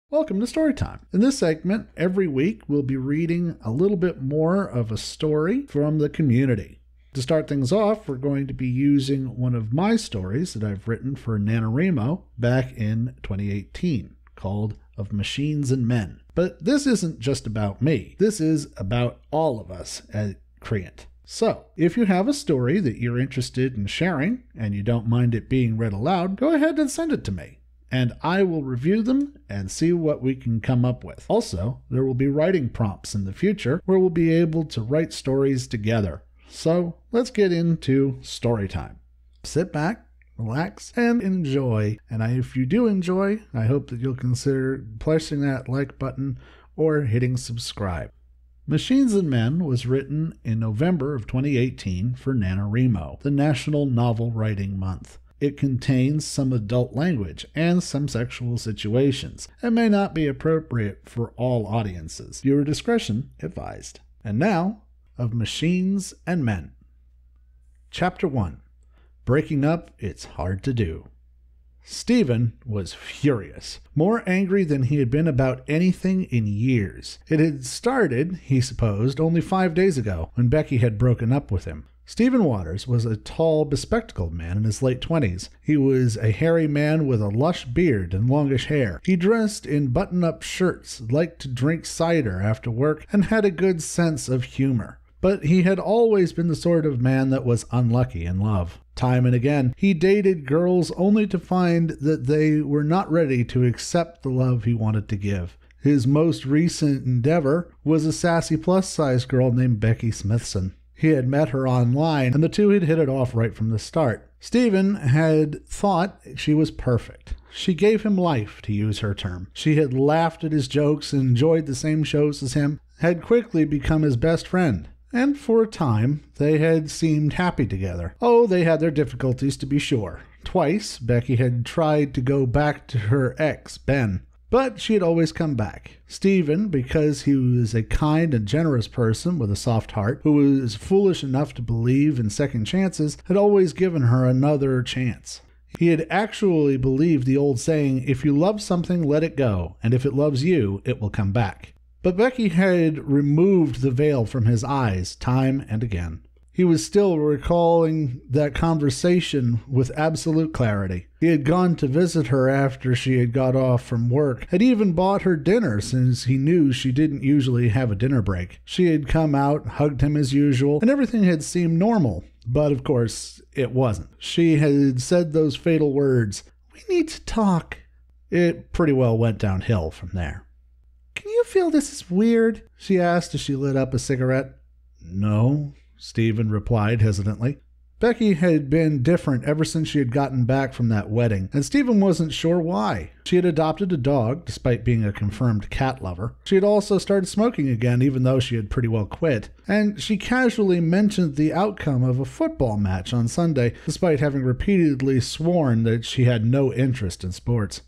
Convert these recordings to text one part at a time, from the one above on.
Welcome to Storytime. In this segment, every week we'll be reading a little bit more of a story from the community. To start things off, we're going to be using one of my stories that I've written for Nanowrimo back in 2018 called Of Machines and Men. But this isn't just about me. This is about all of us at Creant. So, if you have a story that you're interested in sharing and you don't mind it being read aloud, go ahead and send it to me, and I will review them and see what we can come up with. Also, there will be writing prompts in the future where we'll be able to write stories together. So, let's get into story time. Sit back, relax, and enjoy. And if you do enjoy, I hope that you'll consider pressing that like button or hitting subscribe. Machines and Men was written in November of 2018 for Nanowrimo, the National Novel Writing Month. It contains some adult language and some sexual situations, and may not be appropriate for all audiences. Viewer discretion advised. And now, Of Machines and Men. Chapter 1. Breaking Up It's Hard to Do. Stephen was furious, more angry than he had been about anything in years. It had started, he supposed, only 5 days ago, when Becky had broken up with him. Stephen Waters was a tall, bespectacled man in his late 20s. He was a hairy man with a lush beard and longish hair. He dressed in button-up shirts, liked to drink cider after work, and had a good sense of humor. But he had always been the sort of man that was unlucky in love. Time and again, he dated girls only to find that they were not ready to accept the love he wanted to give. His most recent endeavor was a sassy plus-size girl named Becky Smithson. He had met her online, and the two had hit it off right from the start. Stephen had thought she was perfect. She gave him life, to use her term. She had laughed at his jokes and enjoyed the same shows as him, had quickly become his best friend. And for a time, they had seemed happy together. Oh, they had their difficulties, to be sure. Twice, Becky had tried to go back to her ex, Ben. But she had always come back. Stephen, because he was a kind and generous person with a soft heart, who was foolish enough to believe in second chances, had always given her another chance. He had actually believed the old saying, if you love something, let it go, and if it loves you, it will come back. But Becky had removed the veil from his eyes time and again. He was still recalling that conversation with absolute clarity. He had gone to visit her after she had got off from work, had even bought her dinner since he knew she didn't usually have a dinner break. She had come out, hugged him as usual, and everything had seemed normal. But of course, it wasn't. She had said those fatal words, "We need to talk." It pretty well went downhill from there. "Can you feel this is weird?" she asked as she lit up a cigarette. "No," Stephen replied hesitantly. Becky had been different ever since she had gotten back from that wedding, and Stephen wasn't sure why. She had adopted a dog, despite being a confirmed cat lover. She had also started smoking again, even though she had pretty well quit. And she casually mentioned the outcome of a football match on Sunday, despite having repeatedly sworn that she had no interest in sports.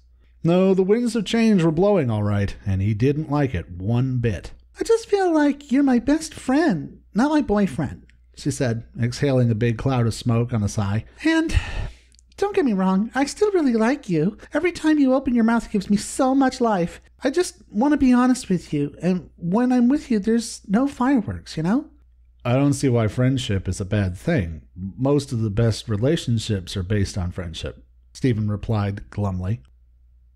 No, the winds of change were blowing all right, and he didn't like it one bit. "I just feel like you're my best friend, not my boyfriend," she said, exhaling a big cloud of smoke on a sigh. "And don't get me wrong, I still really like you. Every time you open your mouth, it gives me so much life. I just want to be honest with you, and when I'm with you, there's no fireworks, you know?" "I don't see why friendship is a bad thing. Most of the best relationships are based on friendship," Stephen replied glumly.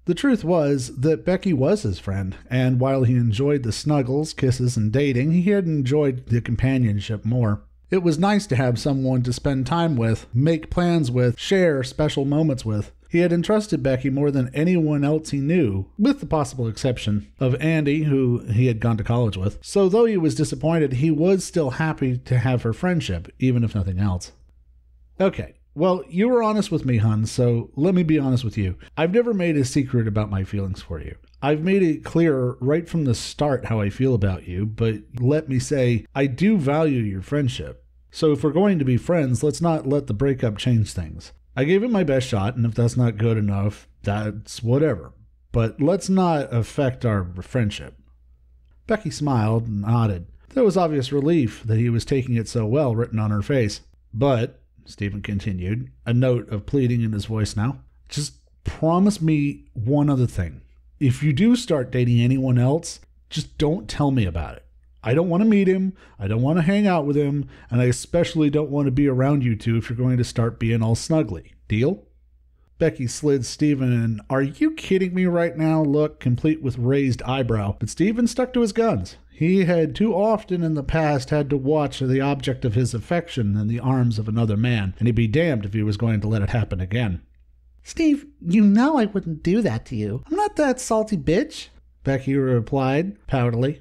The truth was that Becky was his friend, and while he enjoyed the snuggles, kisses, and dating, he had enjoyed the companionship more. It was nice to have someone to spend time with, make plans with, share special moments with. He had entrusted Becky more than anyone else he knew, with the possible exception of Andy, who he had gone to college with. So though he was disappointed, he was still happy to have her friendship, even if nothing else. "Okay. Well, you were honest with me, hon, so let me be honest with you. I've never made a secret about my feelings for you. I've made it clear right from the start how I feel about you, but let me say, I do value your friendship. So if we're going to be friends, let's not let the breakup change things. I gave it my best shot, and if that's not good enough, that's whatever. But let's not affect our friendship." Becky smiled and nodded. There was obvious relief that he was taking it so well written on her face. "But," Stephen continued, a note of pleading in his voice now, "just promise me one other thing. if you do start dating anyone else, just don't tell me about it. I don't want to meet him, I don't want to hang out with him, and I especially don't want to be around you two if you're going to start being all snuggly. Deal? Becky slid Stephen an "Are you kidding me right now?" look, complete with raised eyebrow, but Stephen stuck to his guns. He had too often in the past had to watch the object of his affection in the arms of another man, and he'd be damned if he was going to let it happen again. Steve, you know I wouldn't do that to you. I'm not that salty bitch, Becky replied, poutily.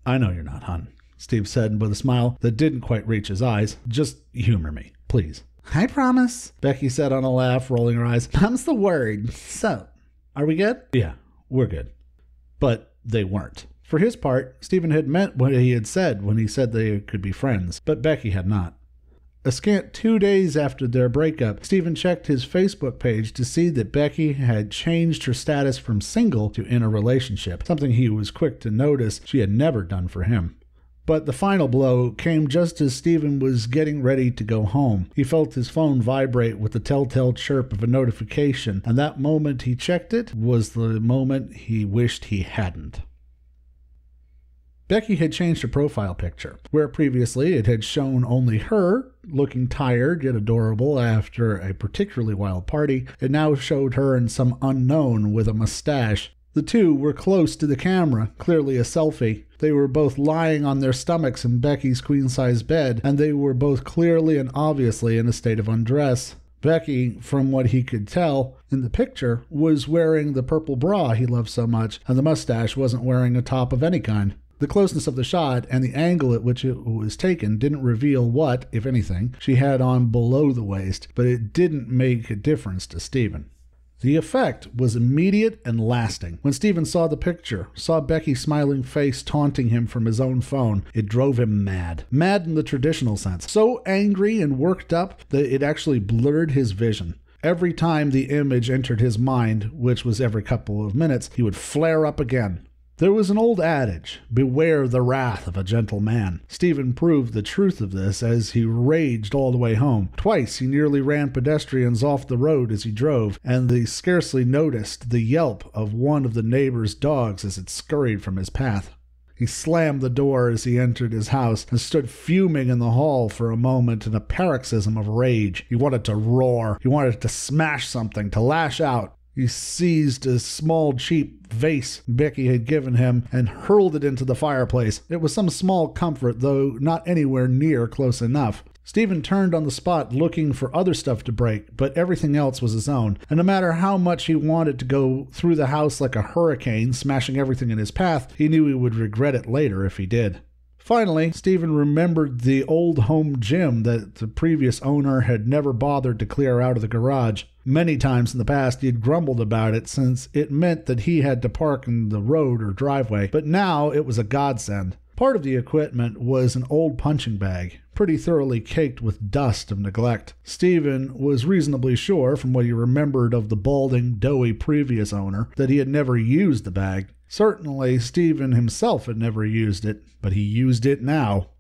I know you're not, hon, Steve said with a smile that didn't quite reach his eyes. Just humor me, please. I promise, Becky said on a laugh, rolling her eyes. Mum's the word. So, are we good? Yeah, we're good. But they weren't. For his part, Stephen had meant what he had said when he said they could be friends, but Becky had not. A scant 2 days after their breakup, Stephen checked his Facebook page to see that Becky had changed her status from single to in a relationship, something he was quick to notice she had never done for him. But the final blow came just as Stephen was getting ready to go home. He felt his phone vibrate with the telltale chirp of a notification, and that moment he checked it was the moment he wished he hadn't. Becky had changed her profile picture. Where previously it had shown only her, looking tired yet adorable after a particularly wild party, it now showed her and some unknown with a mustache. The two were close to the camera, clearly a selfie. They were both lying on their stomachs in Becky's queen-size bed, and they were both clearly and obviously in a state of undress. Becky, from what he could tell in the picture, was wearing the purple bra he loved so much, and the mustache wasn't wearing a top of any kind. The closeness of the shot and the angle at which it was taken didn't reveal what, if anything, she had on below the waist, but it didn't make a difference to Stephen. The effect was immediate and lasting. When Stephen saw the picture, saw Becky's smiling face taunting him from his own phone, it drove him mad. Mad in the traditional sense. So angry and worked up that it actually blurred his vision. Every time the image entered his mind, which was every couple of minutes, he would flare up again. There was an old adage, beware the wrath of a gentle man. Stephen proved the truth of this as he raged all the way home. Twice he nearly ran pedestrians off the road as he drove, and they scarcely noticed the yelp of one of the neighbor's dogs as it scurried from his path. He slammed the door as he entered his house and stood fuming in the hall for a moment in a paroxysm of rage. He wanted to roar. He wanted to smash something, to lash out. He seized a small, cheap vase Becky had given him and hurled it into the fireplace. It was some small comfort, though not anywhere near close enough. Stephen turned on the spot looking for other stuff to break, but everything else was his own, and no matter how much he wanted to go through the house like a hurricane, smashing everything in his path, he knew he would regret it later if he did. Finally, Stephen remembered the old home gym that the previous owner had never bothered to clear out of the garage. Many times in the past he had grumbled about it since it meant that he had to park in the road or driveway, but now it was a godsend. Part of the equipment was an old punching bag, pretty thoroughly caked with dust of neglect. Stephen was reasonably sure, from what he remembered of the balding, doughy previous owner, that he had never used the bag. Certainly, Stephen himself had never used it, but he used it now.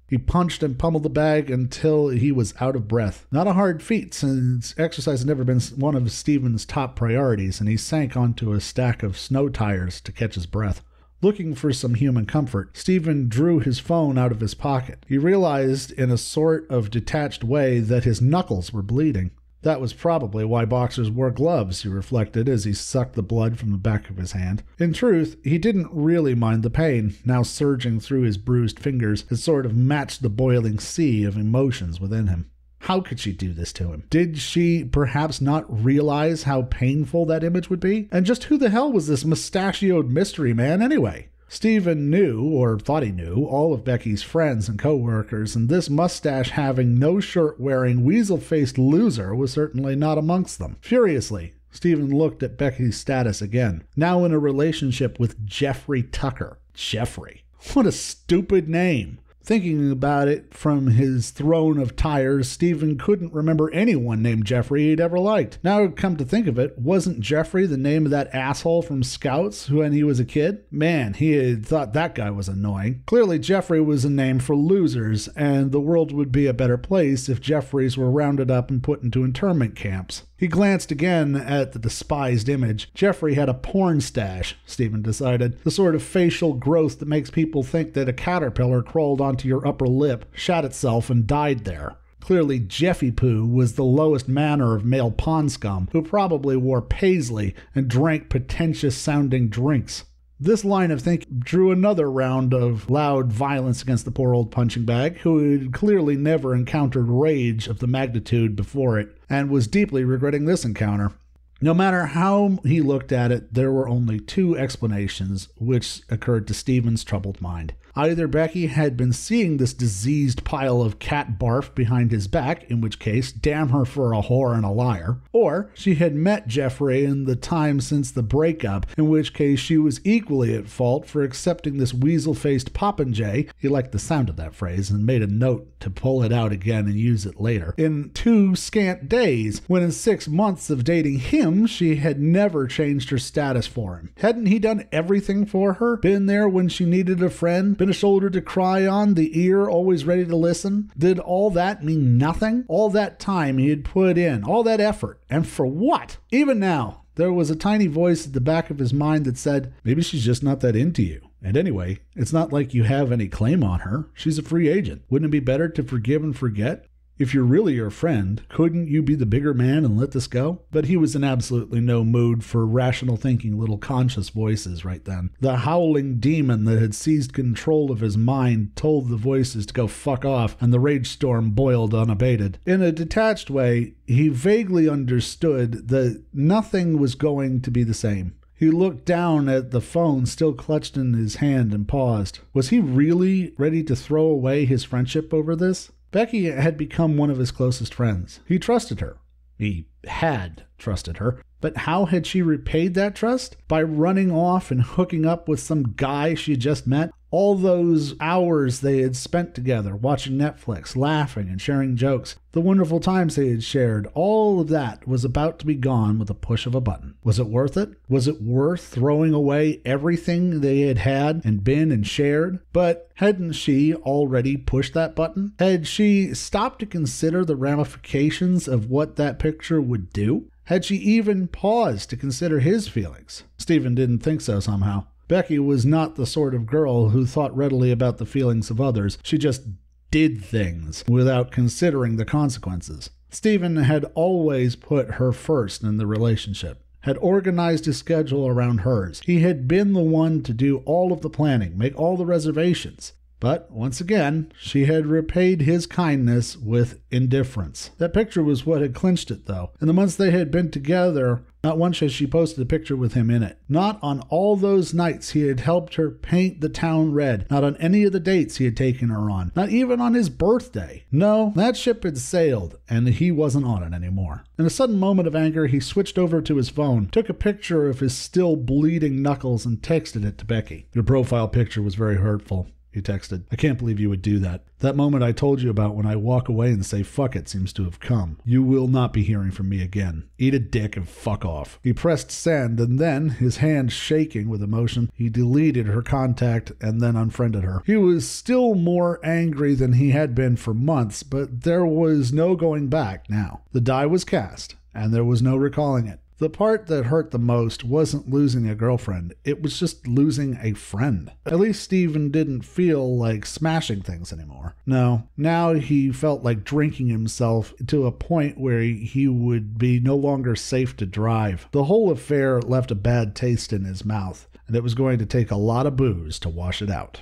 He punched and pummeled the bag until he was out of breath. Not a hard feat, since exercise had never been one of Stephen's top priorities, and he sank onto a stack of snow tires to catch his breath. Looking for some human comfort, Stephen drew his phone out of his pocket. He realized in a sort of detached way that his knuckles were bleeding. That was probably why boxers wore gloves, he reflected as he sucked the blood from the back of his hand. In truth, he didn't really mind the pain, now surging through his bruised fingers. It sort of matched the boiling sea of emotions within him. How could she do this to him? Did she perhaps not realize how painful that image would be? And just who the hell was this mustachioed mystery man anyway? Stephen knew, or thought he knew, all of Becky's friends and co-workers, and this mustache-having, no-shirt-wearing, weasel-faced loser was certainly not amongst them. Furiously, Stephen looked at Becky's status again, now in a relationship with Jeffrey Tucker. Jeffrey. What a stupid name. Thinking about it from his throne of tires, Stephen couldn't remember anyone named Jeffrey he'd ever liked. Now, come to think of it, wasn't Jeffrey the name of that asshole from Scouts when he was a kid? Man, he had thought that guy was annoying. Clearly, Jeffrey was a name for losers, and the world would be a better place if Jeffreys were rounded up and put into internment camps. He glanced again at the despised image. Jeffrey had a porn stash, Stephen decided. The sort of facial growth that makes people think that a caterpillar crawled onto your upper lip, shat itself, and died there. Clearly, Jeffy Poo was the lowest manner of male pond scum, who probably wore paisley and drank pretentious-sounding drinks. This line of thinking drew another round of loud violence against the poor old punching bag, who had clearly never encountered rage of the magnitude before it, and was deeply regretting this encounter. No matter how he looked at it, there were only two explanations which occurred to Stephen's troubled mind. Either Becky had been seeing this diseased pile of cat barf behind his back, in which case, damn her for a whore and a liar, or she had met Jeffrey in the time since the breakup, in which case she was equally at fault for accepting this weasel-faced popinjay, he liked the sound of that phrase and made a note to pull it out again and use it later, in 2 scant days, when in 6 months of dating him, she had never changed her status for him. Hadn't he done everything for her? Been there when she needed a friend? Been a shoulder to cry on, the ear always ready to listen? Did all that mean nothing? All that time he had put in, all that effort, and for what? Even now, there was a tiny voice at the back of his mind that said, maybe she's just not that into you. And anyway, it's not like you have any claim on her. She's a free agent. Wouldn't it be better to forgive and forget? If you're really her friend, couldn't you be the bigger man and let this go? But he was in absolutely no mood for rational thinking little conscious voices right then. The howling demon that had seized control of his mind told the voices to go fuck off, and the rage storm boiled unabated. In a detached way, he vaguely understood that nothing was going to be the same. He looked down at the phone still clutched in his hand and paused. Was he really ready to throw away his friendship over this? Becky had become one of his closest friends. He trusted her. He had trusted her. But how had she repaid that trust? By running off and hooking up with some guy she had just met? All those hours they had spent together, watching Netflix, laughing and sharing jokes, the wonderful times they had shared, all of that was about to be gone with a push of a button. Was it worth it? Was it worth throwing away everything they had had and been and shared? But hadn't she already pushed that button? Had she stopped to consider the ramifications of what that picture would do? Had she even paused to consider his feelings? Stephen didn't think so somehow. Becky was not the sort of girl who thought readily about the feelings of others. She just did things without considering the consequences. Stephen had always put her first in the relationship, had organized his schedule around hers. He had been the one to do all of the planning, make all the reservations. But, once again, she had repaid his kindness with indifference. That picture was what had clinched it, though. In the months they had been together, not once had she posted a picture with him in it. Not on all those nights he had helped her paint the town red. Not on any of the dates he had taken her on. Not even on his birthday. No, that ship had sailed, and he wasn't on it anymore. In a sudden moment of anger, he switched over to his phone, took a picture of his still bleeding knuckles, and texted it to Becky. Your profile picture was very hurtful. He texted. I can't believe you would do that. That moment I told you about when I walk away and say fuck it seems to have come. You will not be hearing from me again. Eat a dick and fuck off. He pressed send, and then, his hand shaking with emotion, he deleted her contact and then unfriended her. He was still more angry than he had been for months, but there was no going back now. The die was cast, and there was no recalling it. The part that hurt the most wasn't losing a girlfriend. It was just losing a friend. At least Stephen didn't feel like smashing things anymore. No, now he felt like drinking himself to a point where he would be no longer safe to drive. The whole affair left a bad taste in his mouth, and it was going to take a lot of booze to wash it out.